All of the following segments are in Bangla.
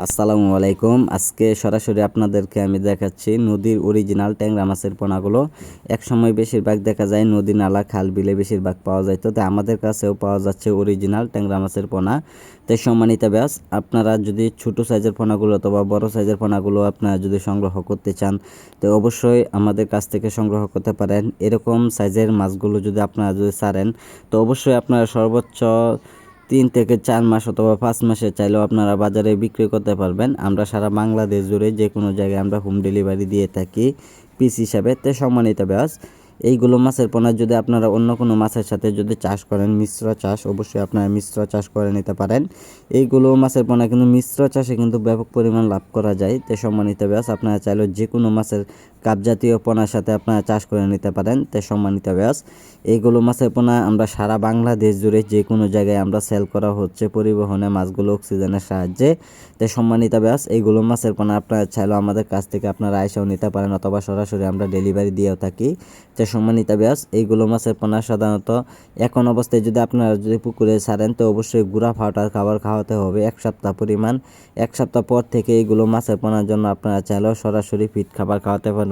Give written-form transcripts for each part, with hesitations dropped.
আসসালামু আলাইকুম। আজকে সরাসরি আপনাদেরকে আমি দেখাচ্ছি নদীর অরিজিনাল ট্যাংরা মাছের পোনাগুলো। একসময় বেশিরভাগ দেখা যায় নদী নালা খাল বিলে বেশিরভাগ পাওয়া যায়, তো আমাদের কাছেও পাওয়া যাচ্ছে অরিজিনাল ট্যাংরা মাছের পোনা। তাই সম্মানিত ব্যাস, আপনারা যদি ছোটো সাইজের পোনাগুলো অথবা বড় সাইজের পোনাগুলো আপনারা যদি সংগ্রহ করতে চান, তো অবশ্যই আমাদের কাছ থেকে সংগ্রহ করতে পারেন। এরকম সাইজের মাছগুলো যদি আপনারা যদি ছাড়েন, তো অবশ্যই আপনারা সর্বোচ্চ 3 থেকে 4 মাস অথবা 5 মাসে চাইলেও আপনারা বাজারে বিক্রি করতে পারবেন। আমরা সারা বাংলাদেশ জুড়ে যে কোনো জায়গায় আমরা হোম ডেলিভারি দিয়ে থাকি পিস হিসাবে। তো সম্মানিত ব্যাস, এইগুলো মাছের পোনা যদি আপনারা অন্য কোনো মাছের সাথে যদি চাষ করেন, মিশ্র চাষ, অবশ্যই আপনারা মিশ্র চাষ করে নিতে পারেন। এইগুলো মাছের পোনা কিন্তু মিশ্র চাষে কিন্তু ব্যাপক পরিমাণ লাভ করা যায়। তো সম্মানিত ব্যাস, আপনারা চাইলেও যে কোনো মাছের কাপ জাতীয় পোনার সাথে আপনারা চাষ করে নিতে পারেন। তো সম্মানিত ব্যাস, এইগুলো মাছের পোনা আমরা সারা বাংলাদেশ জুড়ে যে কোনো জায়গায় আমরা সেল করা হচ্ছে পরিবহনে মাছগুলো অক্সিজেনের সাহায্যে। তো সম্মানিত ব্যাস, এইগুলো মাছের পোনা আপনারা চাইলেও আমাদের কাছ থেকে আপনারা আইসাও নিতে পারেন অথবা সরাসরি আমরা ডেলিভারি দিয়েও থাকি। তো সম্মানিত ব্যাস, এইগুলো মাছের পোনা সাধারণত এখন অবস্থায় যদি আপনারা যদি পুকুরে ছাড়েন, তো অবশ্যই গুঁড়া ফাটার খাবার খাওয়াতে হবে 1 সপ্তাহ পরিমাণ। 1 সপ্তাহ পর থেকে এইগুলো মাছের পোনার জন্য আপনারা চাইলেও সরাসরি ফিট খাবার খাওয়াতে পারবেন।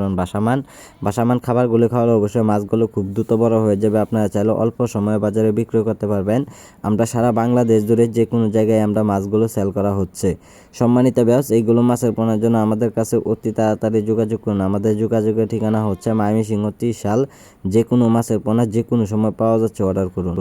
বাসামান খাবারগুলো খাওয়ালে অবশ্যই মাছগুলো খুব দ্রুত বড় হয়ে যাবে। আপনারা চাইলেও অল্প সময়ে বাজারে বিক্রি করতে পারবেন। আমরা সারা বাংলাদেশ জুড়ে যে কোনো জায়গায় আমরা মাছগুলো সেল করা হচ্ছে। সম্মানিত ব্যাস, এইগুলো মাছের পোনার জন্য আমাদের কাছে অতি তাড়াতাড়ি যোগাযোগ করুন। আমাদের যোগাযোগের ঠিকানা হচ্ছে ময়মনসিংহ ত্রিশাল। যে কোনো মাছের পোনা যে কোনো সময় পাওয়া যাচ্ছে, অর্ডার করুন।